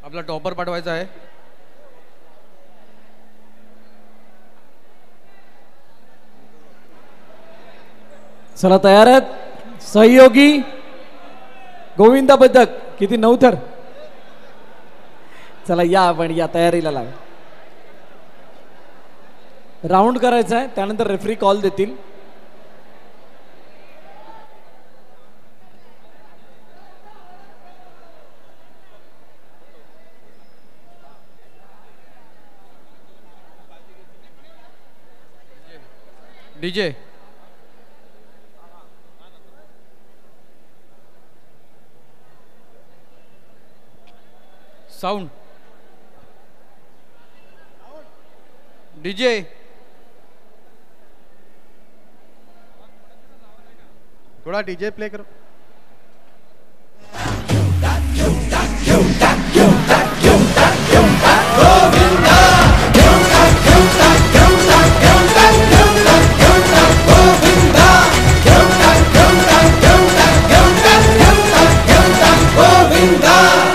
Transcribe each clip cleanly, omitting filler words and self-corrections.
आपला टॉपर पाठवायचा आहे. चला तयार आहेत सहयोगी गोविंदा पथक किती नवथर. चला या आपण या तयारीला लागा. राऊंड करायचा आहे त्यानंतर रेफरी कॉल देतील. डीजे साउंड डीजे थोड़ा डीजे प्ले करो.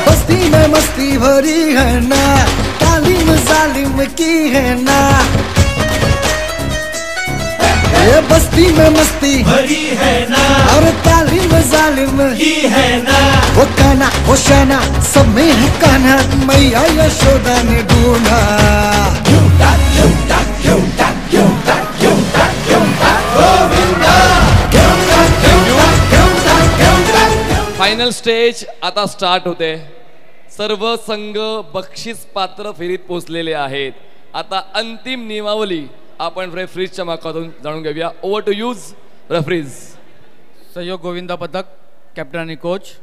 बस्ती में मस्ती भरी है ना, तालीम जालिम की है ना. ये बस्ती में मस्ती भरी है ना और तालीम जालिम की है ना. वो काना वो शना सब में है कान्हा, मैया यशोदा ने ढूंढा. फायनल स्टेज आता स्टार्ट होते. सर्व संघ बक्षीस पात्र फेरीत पोहोचलेले आहेत. आता अंतिम नियमावली आपण रेफरीजच्या मार्फतून जाणून घेऊया. Over to you referees. Sahayog Govinda पथक कॅप्टन आणि कोच.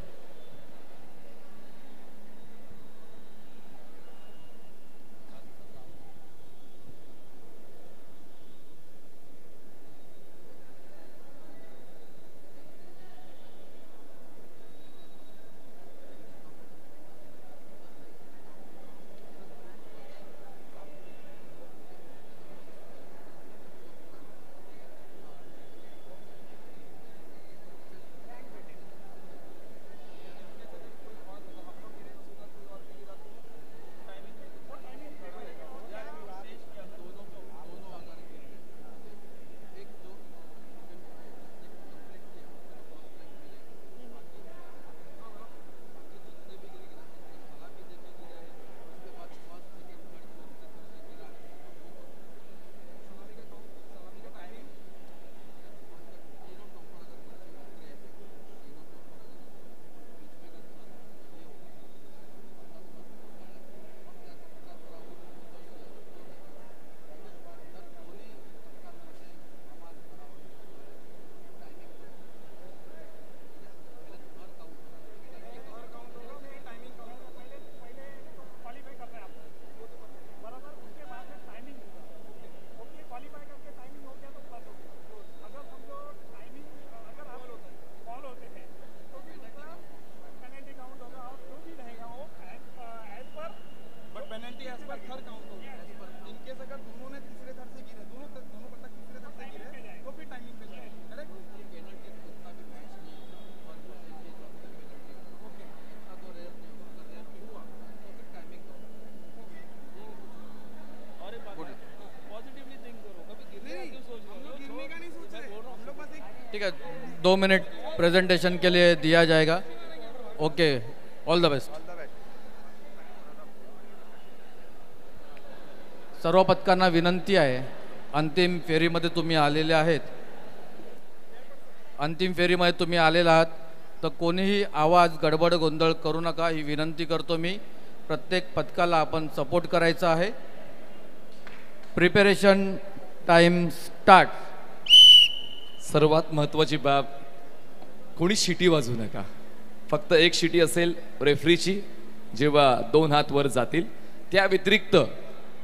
ठीक है 2 मिनट प्रेजेंटेशन के लिए दिया जाएगा. Okay all the best. सर्व पथकांना विनंती आहे अंतिम फेरीमध्ये तुम्ही आलेले आहेत. अंतिम फेरीमध्ये तुम्ही आलेला आहात तर कोणीही आवाज गडबड गोंधळ करू नका ही विनंती करतो मी. प्रत्येक पथकाला आपण सपोर्ट करायचा आहे. Preparation time start. सर्वात महत्त्वाची बाब कोणी शिटी वाजवू नका. फक्त एक शिटी असेल रेफरीची जेव्हा 2 हात वर जातील. त्या व्यतिरिक्त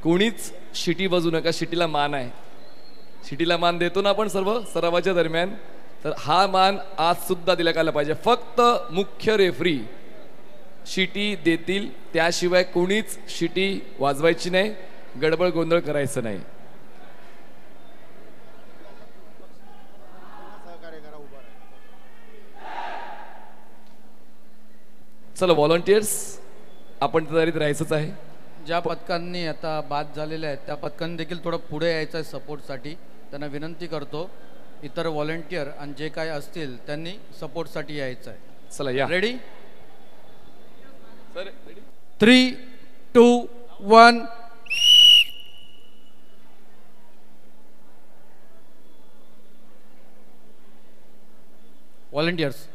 कोणीच शिटी वाजवू नका. शिटीला मान आहे. शिटीला मान देतो ना आपण सर्व सरावाच्या दरम्यान. तर हा मान आज सुद्धा दिला गेला पाहिजे. फक्त मुख्य रेफरी शिटी देतील त्याशिवाय कोणीच शिटी वाजवायची नाही. गडबड गोंधळ करायचं नाही. चलो व्हॉलंटियर्स आपण तयारीत राहायचंच आहे. ज्या पथकांनी आता बाद झालेल्या आहेत त्या पथकांनी देखील थोडं पुढे यायचं आहे सपोर्टसाठी. त्यांना विनंती करतो इतर व्हॉलेंटियर आणि जे काय असतील त्यांनी सपोर्टसाठी यायचं आहे. चला या. रेडी? सर 3, 2, 1. व्हॉलेंटियर्स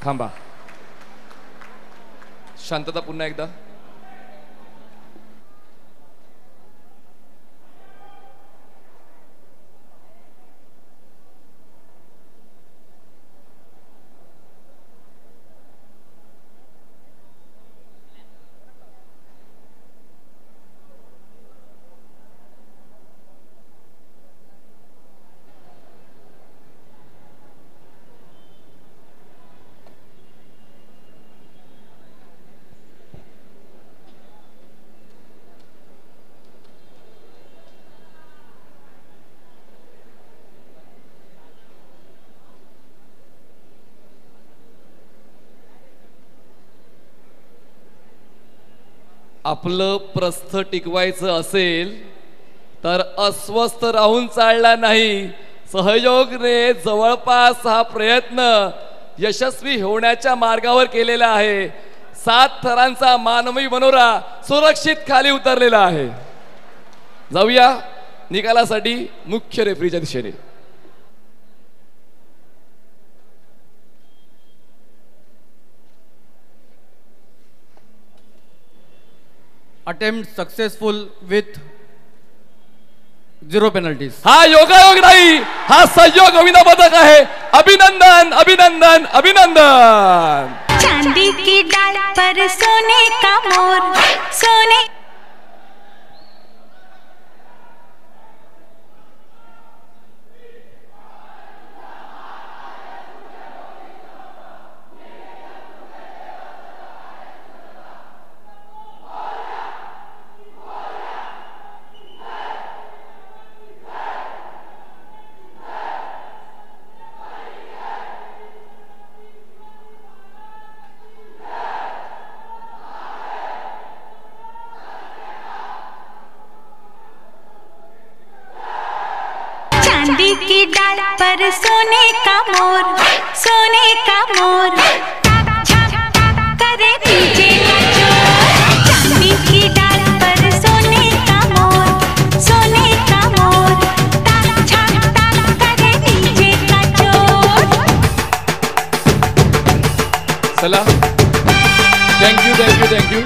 थांबा. शांतता पुन्हा एकदा. आपलं प्रस्थ टिकवायचं असेल तर अस्वस्थ राहून चालला नाही. सहयोगने जवळपास हा प्रयत्न यशस्वी होण्याच्या मार्गावर केलेला आहे. 7 थरांचा मानवी मनोरा सुरक्षित खाली उतरलेला आहे. जाऊया निकालासाठी मुख्य रेफरीच्या दिशेने. Attempt successful with 0 penalties. हा योगायोग नाही, हा संयोग गोविंदा पदक आहे. अभिनंदन अभिनंदन अभिनंदन. चांदी की डाल पर सोने का मोर, सोने चांदी की डाल पर सोने का मोर, सोने का मोर करे डीजे का जोर. चांदी की डाल पर सोने का मोर, सोने का मोर करे डीजे का जोर. चला थँक्यू थँक्यू थँक्यू.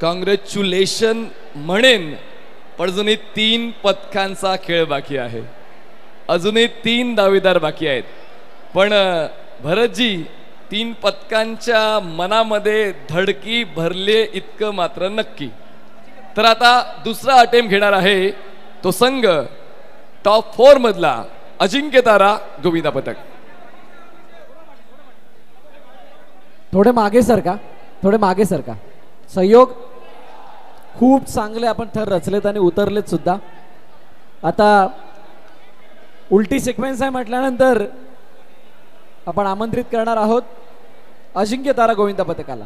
कॉंग्रॅच्युलेशन म्हणेन, पण अजूनही 3 पदकांचा खेळ बाकी आहे. अजूनही 3 दावेदार बाकी आहेत. पण भरतजी 3 पदकांच्या मनामध्ये धडकी भरले इतकं मात्र नक्की. तर आता दुसरा अटेम्प्ट घेणार आहे तो संघ टॉप 4 मधला अजिंक्य तारा गोविंदा पदक. थोडे मागे सरका, थोडे मागे सरका. सहयोग खूप चांगले आपण थर रचलेत आणि उतरलेत सुद्धा. आता उलटी सिक्वेन्स आहे म्हटल्यानंतर आपण आमंत्रित करणार आहोत अजिंक्य तारा गोविंदा पथकाला.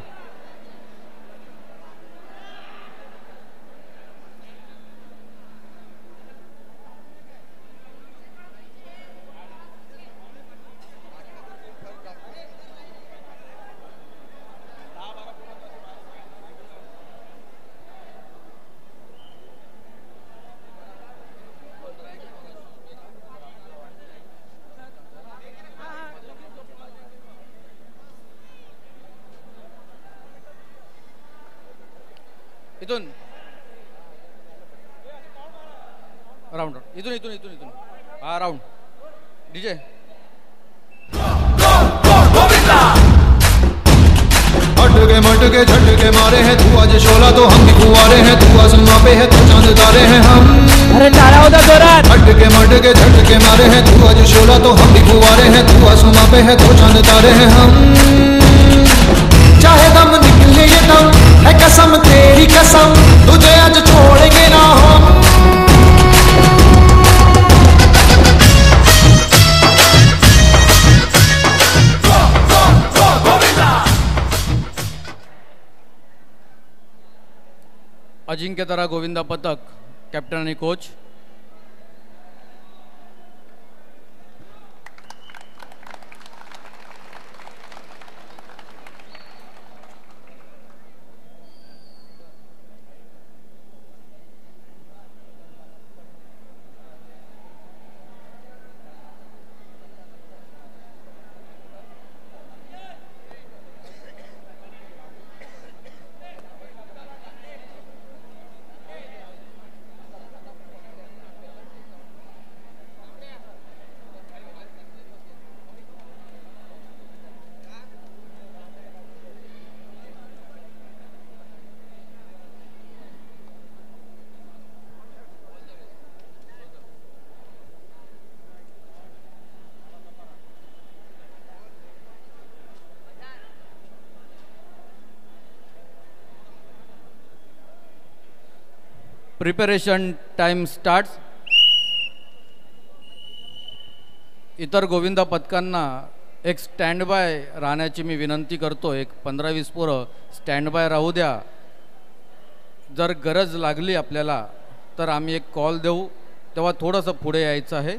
इथून राऊंड इथून इथून इथून इथून हा राऊंड डीजे मटके झटके मारे हैं तू आज शोला तो हम भी कुंवारे हैं तू आसमां पे है तो चांद तारे हैं हम अरे टाळ्या होता जोरात मटके झटके मारे हैं तू आज शोला तो हम भी कुंवारे हैं तू आसमां पे है तो चांद तारे हैं हम चाहे दम निकले ये दम है कसम तेरी कसम तुझे आज छोड़ेंगे ना हम अजिंक्यतारा गोविंदा पथक कॅप्टन आणि कोच प्रिपरेशन टाइम स्टार्ट्स इतर गोविंदा पथकांना एक स्टँड बाय राहण्याची मी विनंती करतो. एक 15-20 पोरं स्टँड बाय राहू द्या. जर गरज लागली आपल्याला तर आम्ही एक कॉल देऊ तेव्हा थोडंसं पुढे यायचं आहे.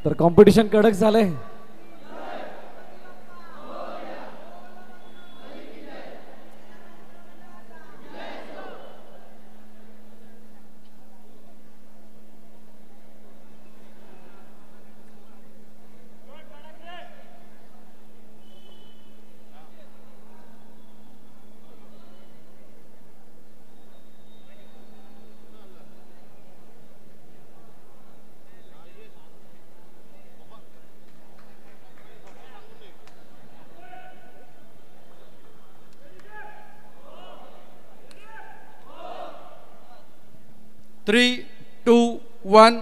तर कॉम्पिटिशन कडक झालंय. Three two one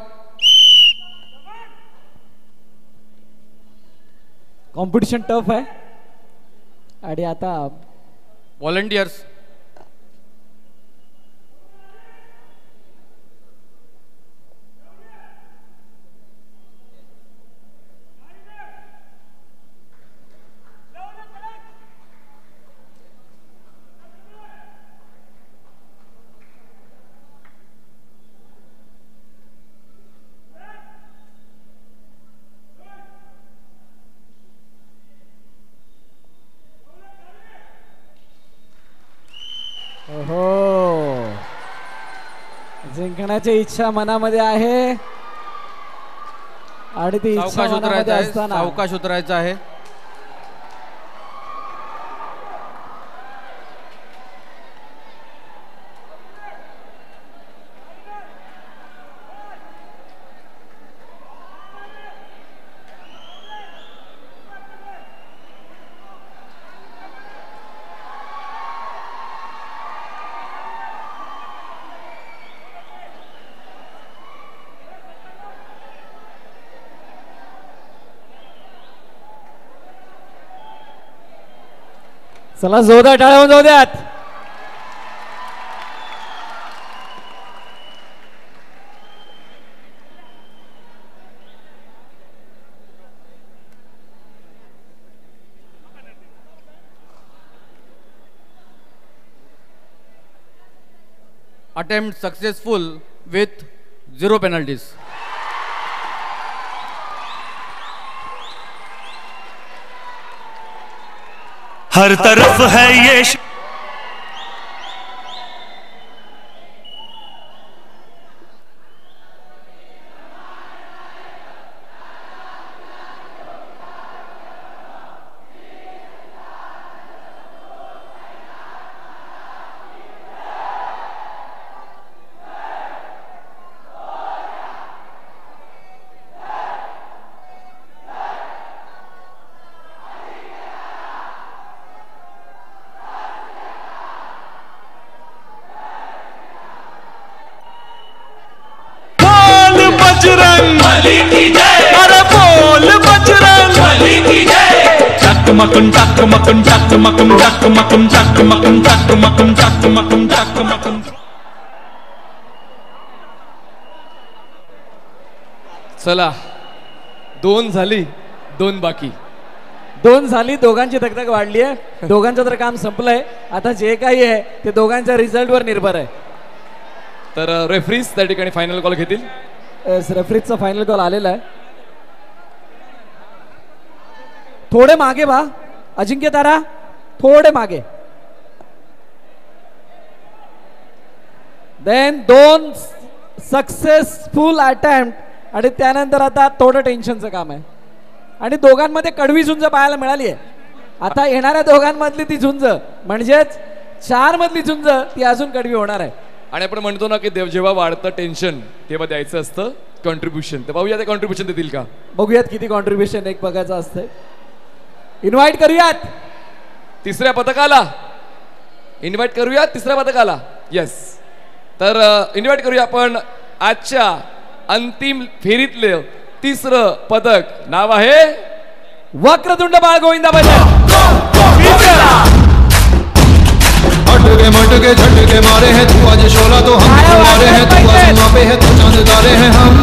competition tough आहे आणि आता व्हॉलंटियर्स हो जिंकण्याची इच्छा मनामध्ये आहे आणि ती इच्छा सावकाश मनामध्ये उतरायचं आहे. असताना सावकाश उतरायचं आहे. चला जोरदार टाळ्या होऊन जाऊ द्यात. Attempt successful with 0 penalties. हर तरफ है ये मकम चक मकम चक मकम चक मकम चक मकम चक मकम चक मकम चक मकम. चला 2 झाली 2 बाकी. 2 झाली. दोघांची दगदग वाढली आहे. दोघांचं तर काम संपलंय. आता जे काही आहे ते दोघांच्या रिझल्टवर निर्भर आहे. तर रेफरीज त्या ठिकाणी फायनल कॉल घेतील. रेफरीजचा फायनल कॉल आलेला आहे. थोडे मागे बा अजिंक्य तारा, थोडे मागे. देन 2 सक्सेसफुल अटेम्प्ट आणि त्यानंतर आता थोडं टेन्शनचं काम आहे. आणि दोघांमध्ये कडवी झुंज पाहायला मिळाली आहे. आता येणाऱ्या दोघांमधली ती झुंज म्हणजेच 4 मधली झुंज ती अजून कडवी होणार आहे. आणि आपण म्हणतो ना की जेव्हा वाढतं टेन्शन तेव्हा द्यायचं असतं कॉन्ट्रीब्युशन. तर पाहूया ते कॉन्ट्रीब्युशन देतील का. बघूयात किती कॉन्ट्रीब्युशन एक बघायचं असतंय. इन्व्हाइट करूयात तिसऱ्या पथकाला. इन्व्हाइट करूयात तिसऱ्या पथकाला. येस. तर इन्व्हाइट करूया आपण आजच्या अंतिम फेरीतले तिसरं पदक. नाव आहे वक्रतुंड बाळ गोविंदा बजाज. अटके मटके झटके मारे हैं तू आज शोला तो हम भी फुवारे हैं तू आसमां पे है तो चांद तारे हैं हम.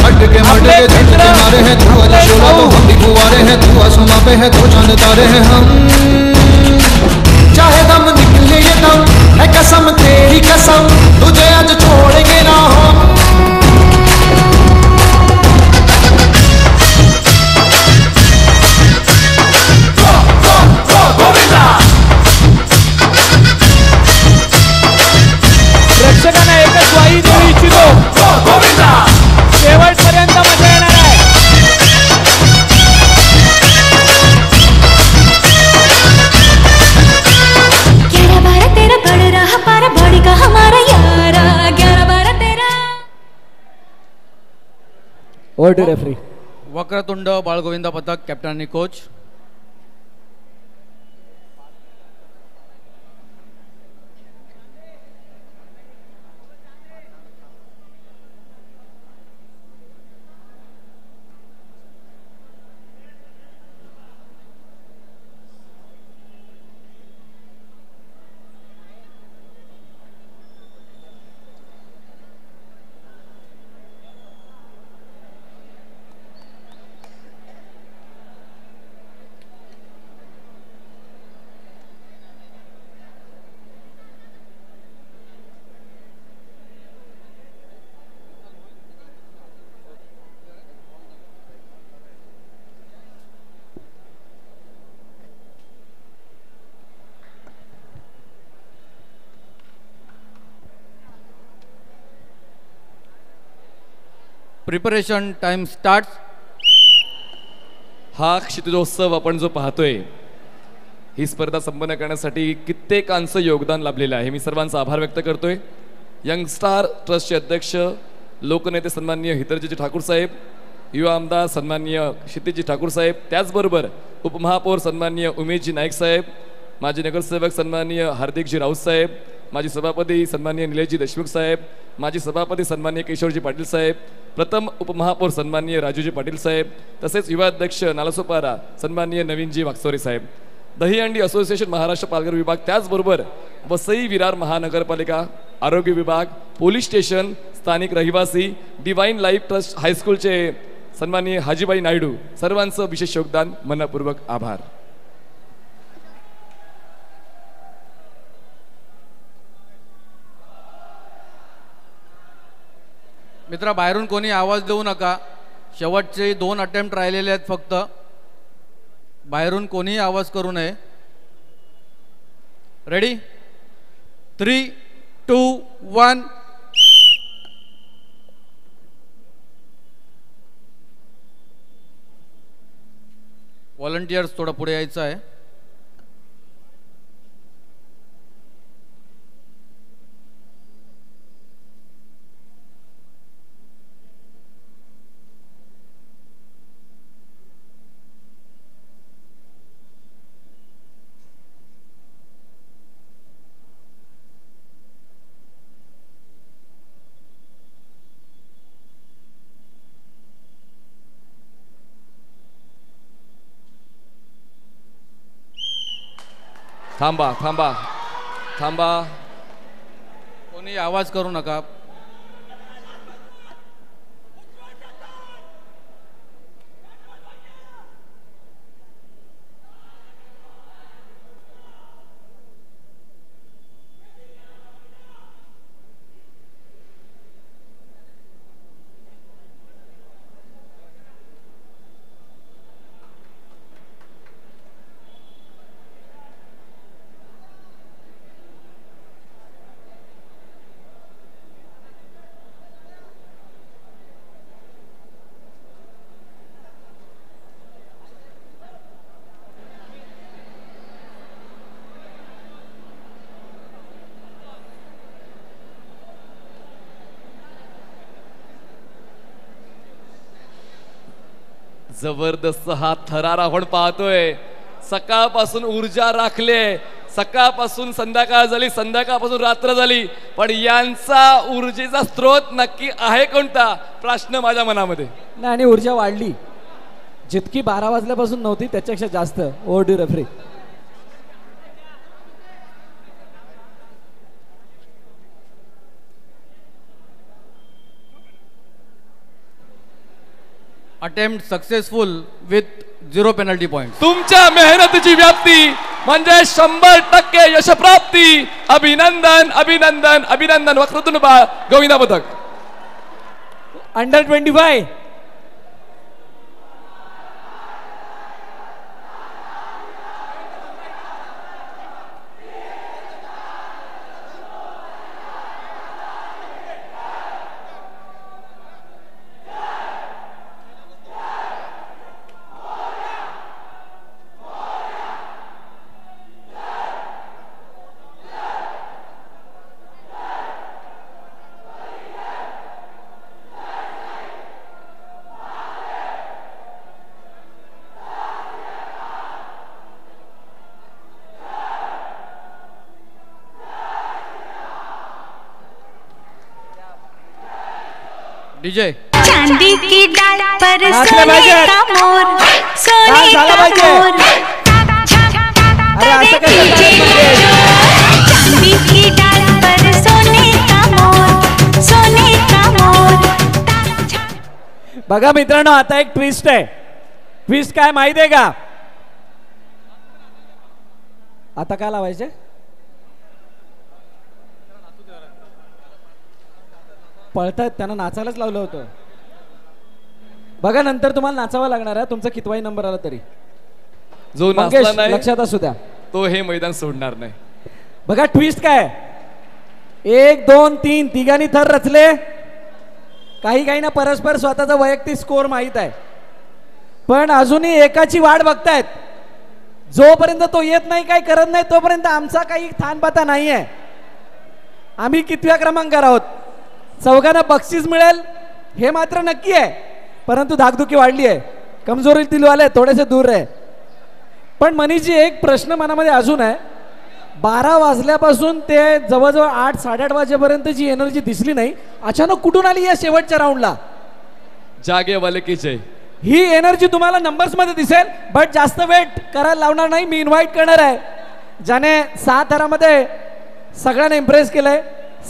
अटके मटके झटके मारे हैं तू आज शोला तो हम भी फुवारे हैं तू आसमां पे है तो चांद तारे हैं हम. चाहे दम निकले ये दम है कसम तेरी कसम तुझे आज छोड़ेंगे ना हम. प्रेक्षकांना एकच ग्वाही देऊ इच्छितो, शेवटपर्यंत मजा येणार आहे. Over to referee. Vakratund Balgovinda पथक कॅप्टन आणि कोच. Preparation time start. हा क्षितिजोत्सव आपण जो पाहतोय ही स्पर्धा संपन्न करण्यासाठी कित्येकांचं योगदान लाभलेलं आहे. मी सर्वांचा आभार व्यक्त करतोय. यंग स्टार ट्रस्टचे अध्यक्ष लोकनेते सन्माननीय हितरजी ठाकूर साहेब, युवा आमदार सन्माननीय क्षितिजी ठाकूर साहेब, त्याचबरोबर उपमहापौर सन्माननीय उमेशजी नाईक साहेब, माजी नगरसेवक सन्माननीय हार्दिकजी राऊत साहेब, माजी सभापती सन्माननीय निलेशजी देशमुख साहेब, माजी सभापती सन्माननीय केशवजी पाटील साहेब, प्रथम उपमहापौर सन्माननीय राजूजी पाटील साहेब, तसेच युवा अध्यक्ष नालासोपारा सन्माननीय नवीनजी वागचोरे साहेब, दहीहंडी असोसिएशन महाराष्ट्र पालघर विभाग, त्याचबरोबर वसई विरार महानगरपालिका, आरोग्य विभाग, पोलीस स्टेशन, स्थानिक रहिवासी, डिवाइन लाईफ ट्रस्ट हायस्कूलचे सन्माननीय हाजीबाई नायडू, सर्वांचं विशेष योगदान, मनपूर्वक आभार. मित्रा, बाहेरून कोणी आवाज देऊ नका. शेवटचे 2 अटेम्प्ट राहिलेले आहेत फक्त. बाहेरून कोणीही आवाज करू नये. रेडी? 3, 2, 1. व्हॉलंटियर्स थोडं पुढे यायचं आहे. थांबा थांबा थांबा. कोणी आवाज करू नका. जबरदस्त हा थरार आपण पाहतोय. सकाळपासून ऊर्जा राखले, सकाळपासून संध्याकाळ झाली, संध्याकाळपासून रात्र झाली, पण यांचा ऊर्जेचा स्रोत नक्की आहे कोणता प्रश्न माझ्या मनामध्ये. नाही, आणि ऊर्जा वाढली, जितकी 12 वाजल्यापासून नव्हती त्याच्यापेक्षा जास्त. Over to referee. Attempt successful with 0 penalty point. तुमच्या मेहनतीची व्याप्ती म्हणजे 100% यशप्राप्ती. अभिनंदन अभिनंदन अभिनंदन. वक्रतुंड गोविंदा पथक अंडर 25. डीजे चांदी की डाल पर नाचले सोने पाहिजे. का मोर, सोने डान्स झाला का पाहिजे. मोर. अरे असं काय डीजे चांदी की डाल पर सोने का मोर, सोने का मोर. बघा मित्रांनो, आता एक ट्विस्ट आहे. ट्विस्ट काय माहिती आहे का? आता काय लावायचे? पळतायत, त्यांना नाचायलाच लावलं होतं. बघा नंतर तुम्हाला नाचावं लागणार आहे, तुमचा कितवाही नंबर आला तरी. जो मंगेश, नाचला नाही लक्षात असू द्या. तो हे मैदान सोडणार नाही. बघा ट्विस्ट काय, 1 2 3 तिघांनी थर रचले. काही काही ना परस्पर स्वतःचा वैयक्तिक स्कोर माहित आहे, पण अजूनही एकाची वाट बघतायत. जोपर्यंत तो येत नाही, काही करत नाही, तोपर्यंत आमचा काही थानपाता नाही आहे. आम्ही कितव्या क्रमांकावर आहोत, चौघांना बक्षीस मिळेल हे मात्र नक्की आहे, परंतु धाकधुकी वाढली आहे. कमजोरीतील वाले थोडेसे दूर आहे. पण मनीषजी, एक प्रश्न मनामध्ये अजून आहे. 12 वाजल्यापासून ते जवळजवळ 8 साडेआठ वाजेपर्यंत जी एनर्जी दिसली नाही, अचानक कुठून आली या शेवटच्या राऊंडला? जागे वाले की जय. ही एनर्जी तुम्हाला नंबर्स मध्ये दिसेल, बट जास्त वेट करायला लावणार नाही. मी इन्व्हाइट करणार आहे ज्याने 7 थरामध्ये सगळ्यांना इम्प्रेस केलंय,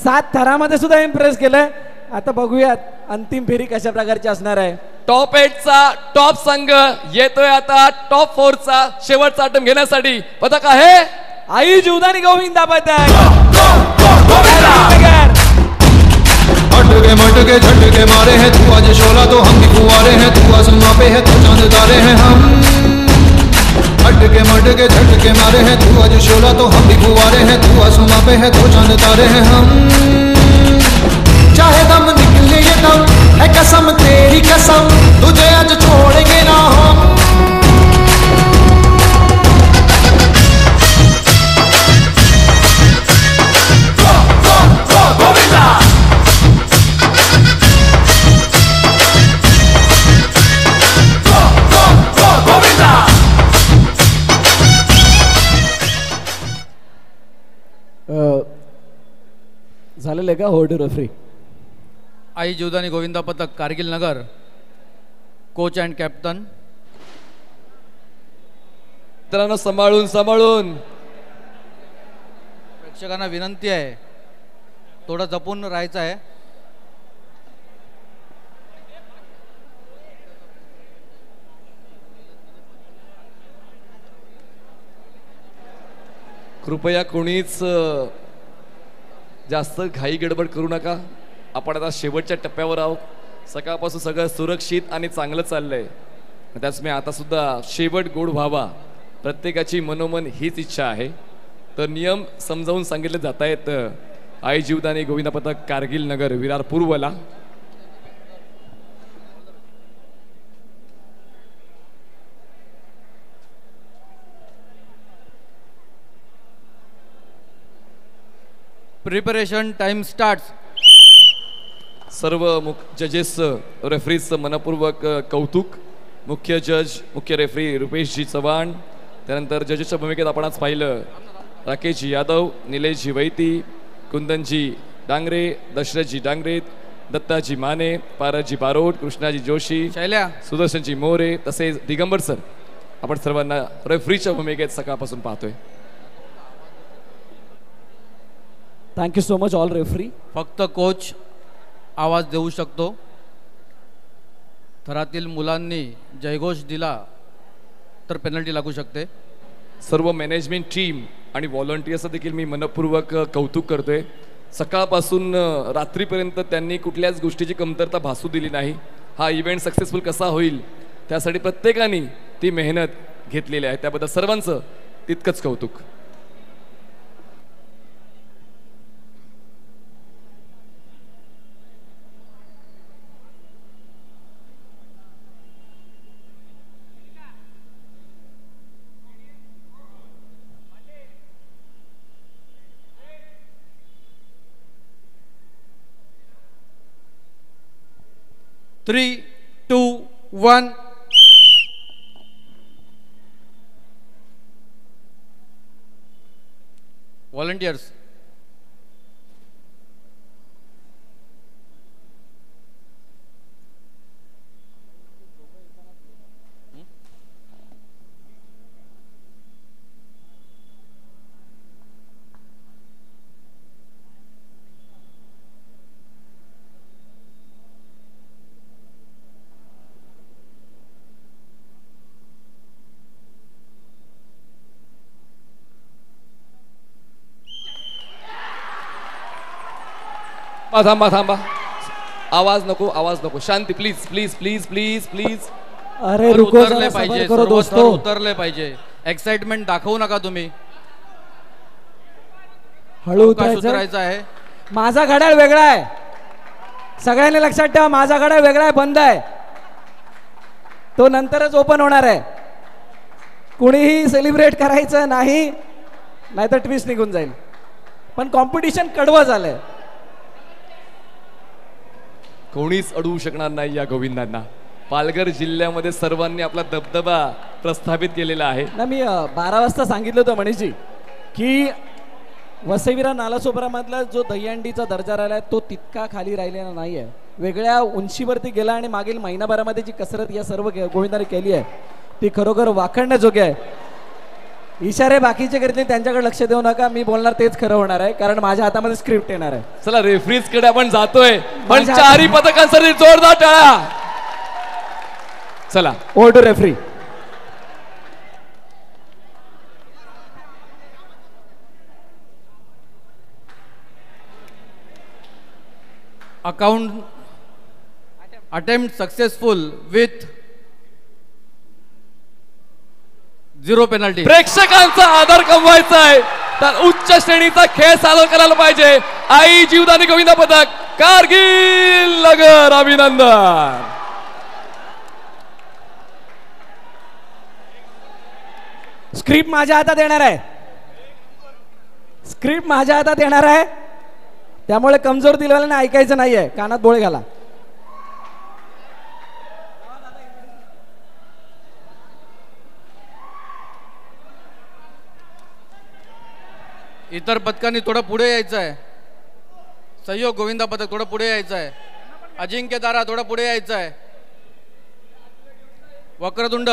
7 थरामध्ये सुद्धा इम्प्रेस केलंय. आता बघूयात अंतिम फेरी कशा प्रकारची असणार आहे. टॉप 8चा टॉप संघ येतोय आता टॉप 4चा शेवटचा आटम घेण्यासाठी. पथक आहे आई जीवदानी गोविंदा पथक. अटके मटके झटके मारे हैं तू आज शोला तो हम भी कुंवारे हैं, तू आसमां पे है तो चांद तारे हैं हम. अटके मटके झटके मारे हैं तू आज शोला तो हम भी कुंवारे हैं, तू आसमां पे है तो चांद तारे हैं हम. चाहे दम निकले ये दम है कसम तेरी कसम, तुझे आज छोड़ेंगे ना हम. झालेलं आहे का होल्ड रेफरी? आई जीवदानी गोविंदा पथक कारगिल नगर, कोच अँड कॅप्टन. मित्रांनो सांभाळून सांभाळून. प्रेक्षकांना विनंती आहे, थोडं जपून राहायचं आहे. कृपया कोणीच जास्त घाई गडबड करू नका. आपण आता शेवटच्या टप्प्यावर आहोत. सकाळपासून सगळं सुरक्षित आणि चांगलं चाललंय. त्याच मी आता सुद्धा शेवट गोड व्हावा, प्रत्येकाची मनोमन हीच इच्छा आहे. तर नियम समजावून सांगितले जात आहेत. आई जीवदानी गोविंदा पथक कारगिल नगर विरार पूर्वला. Preparation time starts. सर्व जजेस रेफरीजचं मनपूर्वक कौतुक. मुख्य जज मुख्य रेफरी रुपेशजी चव्हाण, त्यानंतर जजेसच्या भूमिकेत आपण आज पाहिलं राकेशजी यादव, निलेशजी वैती, कुंदनजी डांगरे, दशरथजी डांगरे, दत्ताजी माने, पारसजी बारोट, कृष्णाजी जोशी, शैल्या, सुदर्शनजी मोरे, तसेच दिगंबर सर. आपण सर्वांना रेफरीच्या भूमिकेत सकाळपासून पाहतोय. Thank you so much all referee. फक्त कोच आवाज देऊ शकतो. थरातील मुलांनी जयघोष दिला तर पेनल्टी लागू शकते. सर्व मॅनेजमेंट टीम आणि व्हॉलंटियर्सचं देखील मी मनपूर्वक कौतुक करतोय. सकाळपासून रात्रीपर्यंत त्यांनी कुठल्याच गोष्टीची कमतरता भासू दिली नाही. हा इव्हेंट सक्सेसफुल कसा होईल त्यासाठी प्रत्येकाने ती मेहनत घेतलेली आहे. त्याबद्दल सर्वांचं तितकंच कौतुक. Three two one. व्हॉलंटियर्स, थांबा थांबा. आवाज नको, आवाज नको. शांती please please please please please. अरे रुको, उतरले पाहिजे, करो सर्व दोस्तों. थर उतरले पाहिजे. एक्साइटमेंट दाखवू नका तुम्ही. हळू अवकाश उतरायचं. उतरायचा आहे. माझा घड्याळ वेगळा आहे, सगळ्यांनी लक्षात ठेवा. माझा घड्याळ वेगळा आहे, बंद आहे. तो नंतरच ओपन होणार आहे. कुणीही सेलिब्रेट करायचं नाही, नाहीतर ट्विस्ट निघून जाईल. पण कॉम्पिटिशन कडवं झालंय. कोणीच अडवू शकणार नाही या गोविंदांना. पालघर जिल्ह्यामध्ये सर्वांनी आपला दबदबा प्रस्थापित केलेला आहे. ना मी 12 वाजता सांगितलं होतं मनीषजी की वसईविरा नालासोपारामधला जो दहीहंडीचा दर्जा राहिला आहे तो तितका खाली राहिलेला नाही आहे. वेगळ्या उंचीवरती गेला आणि मागील महिनाभरामध्ये जी कसरत या सर्व गोविंदाने केली आहे ती खरोखर वाखाणण्याजोगी आहे. इशारे बाकीचे करतील त्यांच्याकडे लक्ष देऊ नका. मी बोलणार तेच खरं होणार आहे, कारण माझ्या हातामध्ये स्क्रिप्ट येणार आहे. चला रेफरीज कडे आपण जातोय, पण माझ्या चारही पथकांसाठी जोरदार टाळ्या. चला over to referee. Account attempt successful with 0 penalty. प्रेक्षकांचा आदर कमवायचा आहे तर उच्च श्रेणीचा खेळ सादर करायला पाहिजे. आई जीवदानी गोविंदा पथक कारगिल नगर, अभिनंदन. स्क्रिप्ट माझ्या हातात येणार आहे, स्क्रिप्ट माझ्या हातात येणार आहे. त्यामुळे कमजोर दिलवाल्याने ऐकायचं नाहीये. कानात बोळे घाला. इतर पथकांनी थोडं पुढे यायचं आहे. सहयोग गोविंदा पथक थोडं पुढे यायचं आहे. अजिंक्य दारा थोडं पुढे यायचं आहे. वक्रतुंड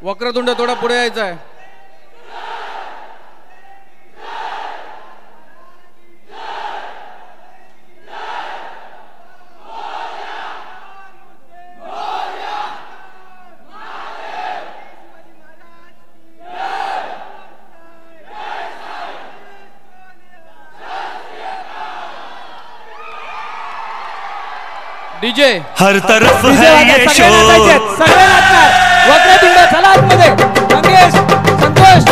वक्रतुंड थोडं पुढे यायचं आहे. डीजे हर तरफ DJ है वाजवा, ये सगळे शोर नाचायचे, सगळे नाचणार. वक्रतुंड चला आतमध्ये. मंगेश, संतोष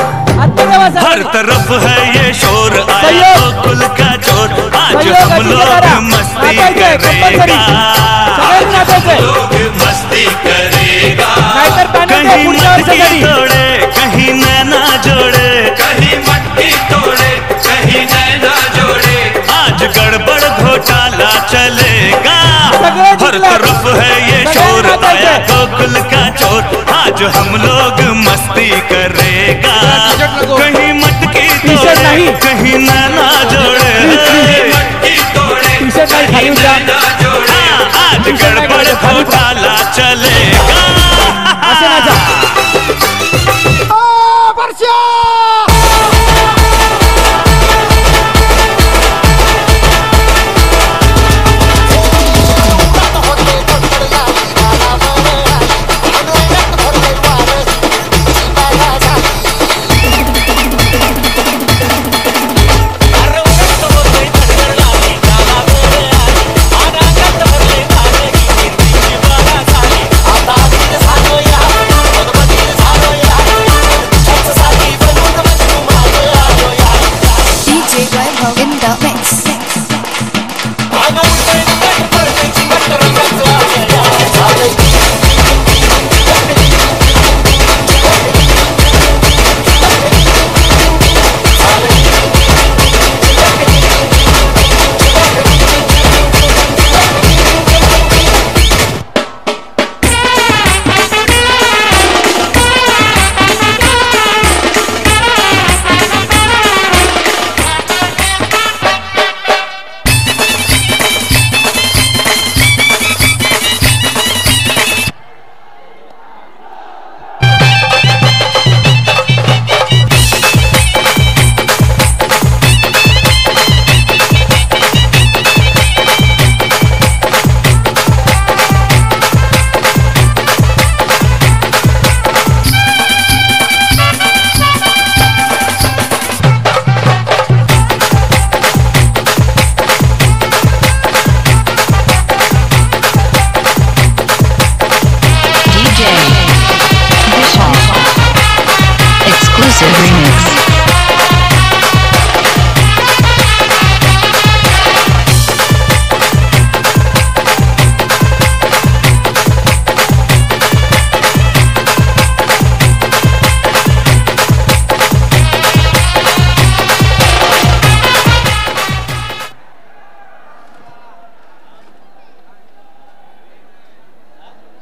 आतमध्ये बसा. हर तरफ है ये शोर आया सहयोग. गोकुल का चोर आज सहयोग हम अतिशय लोग करा. मस्ती नाचायचंय, compulsory. करेगा सगळ्यांनी नाचायचंय. मस्ती करेगा नाहीतर पॅनल कहीं पुढच्या मटकी वर्षासाठी. तोड़े कहीं नैना जोड़े कहीं मटकी तोड़े कहीं नैना जोड़े आज गड़बड़ घोटाला चलेगा सगळे हर जिंकले. तरफ है ये सगळे शोर नाचायचे. आया गोकुल का चोर आज हम लोग मस्ती करेगा कहीं मटकी टी-शर्ट तोड़े नहीं. कहीं नैना जोड़े मटकी तोड़े टी-शर्ट नाही खाली उतरा. नैना जोड़े हाँ, आज गड़बड़ घोटाला चलेगा असे नाचा. In the mix. Exclusive remix.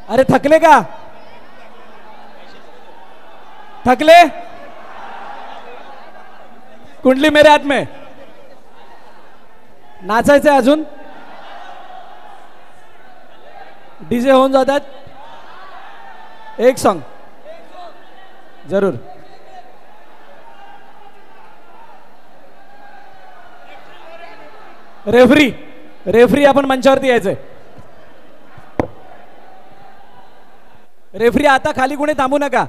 अरे थकले का? थकले? कुंडली मेरे हात में. नाचायचंय अजून? डीजे होऊन जातात. एक सॉन्ग जरूर. रेफरी आपण मंचावरती यायचंय. रेफरी आता खाली कुणी थांबू नका.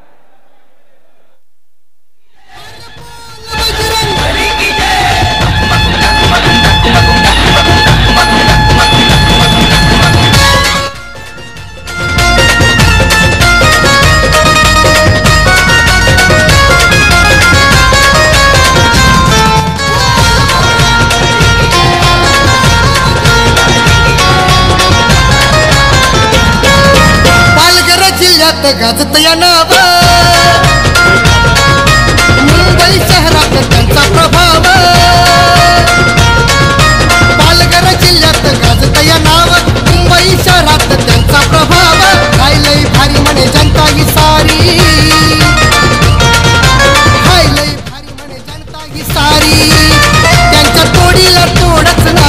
गाजत या नाव मुंबई शहरात त्यांचा प्रभाव पालघर जिल्ह्यात गाजत या नाव मुंबई शहरात त्यांचा प्रभाव हाय लई भारी म्हणे जनता ही सारी हाय लई भारी म्हणे जनता ही सारी त्यांच्या तोडीला तोडच ना.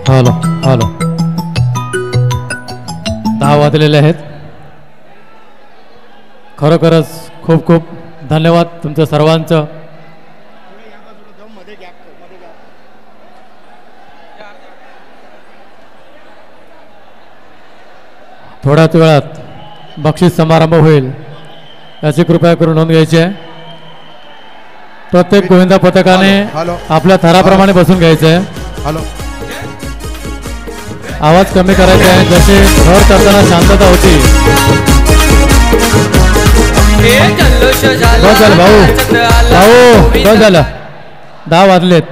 हॅलो हॅलो 10 वाजलेले आहेत. खरोखरच खूप खूप धन्यवाद तुमचं सर्वांचं. थोड्याच वेळात बक्षीस समारंभ होईल याची कृपया करून नोंद घ्यायची आहे. प्रत्येक गोविंदा पथकाने हॅलो. आपल्या थराप्रमाणे बसून घ्यायचं आहे. हॅलो. आवाज कमी करायचा आहे. जसे थर करताना शांतता होती. बस झालं भाऊ. भाऊ बस झालं. 10 वाजलेत.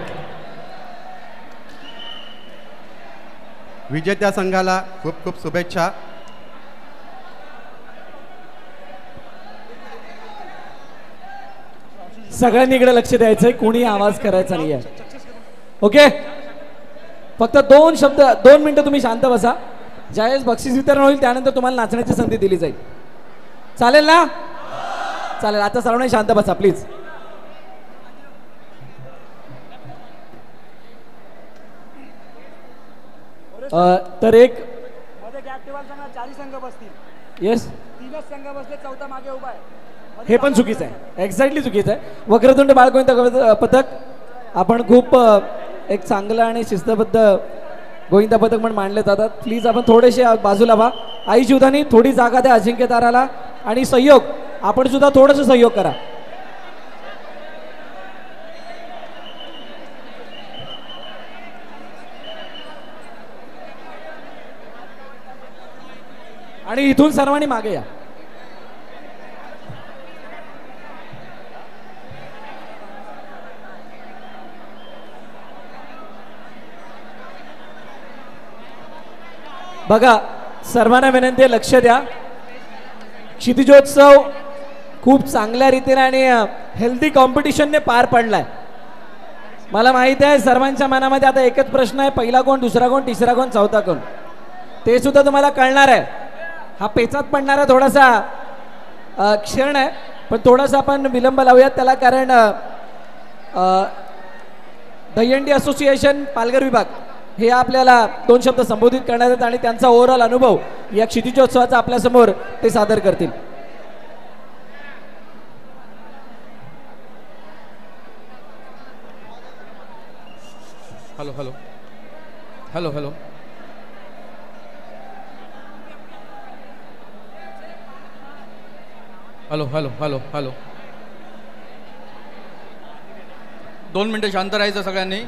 विजेत्या संघाला खूप खूप शुभेच्छा. सगळ्यांनी इकडे लक्ष द्यायचंय. कोणी आवाज करायचा नाहीये. ओके, फक्त 2 मिनिटं तुम्ही शांत बसा. ज्यावेळेस बक्षीस वितरण होईल त्यानंतर तुम्हाला नाचण्याची संधी दिली जाईल. चालेल ना? चालेल. आता सर्वांनी शांत बसा प्लीज. तर एक येस, 3 संघ बसले, 4था मागे उभा आहे. हे पण चुकीचं आहे. एक्झॅक्टली चुकीचं आहे. वक्रतुंड बाळगोविंदा पथक आपण खूप एक चांगलं आणि शिस्तबद्ध गोविंदा पथक म्हणून मानले जातात. प्लीज आपण थोडेसे बाजूला व्हा. आई जीवदानी थोडी जागा द्या अजिंक्य ताराला. आणि सहयोग, आपण सुद्धा थोडंसं सहयोग करा. आणि इथून सर्वांनी मागे या. बघा, सर्वांना विनंती आहे, लक्ष द्या. क्षितिजोत्सव खूप चांगल्या रीतीने आणि हेल्दी कॉम्पिटिशनने पार पडलाय. मला माहिती आहे सर्वांच्या मनामध्ये आता एकच प्रश्न आहे, पहिला कोण, दुसरा कोण, तिसरा कोण, चौथा कोण, ते सुद्धा तुम्हाला कळणार आहे. हा पेचात पडणारा थोडासा क्षण आहे, पण थोडासा आपण विलंब लावूयात त्याला. कारण दहीहंडी असोसिएशन पालघर विभाग हे आपल्याला 2 शब्द संबोधित करणार आहेत आणि त्यांचा ओव्हरऑल अनुभव या क्षितिजोत्सवाचा आपल्यासमोर ते सादर करतील. Hello hello hello hello hello hello hello hello 2 मिनिटं शांत राहायचं सगळ्यांनी.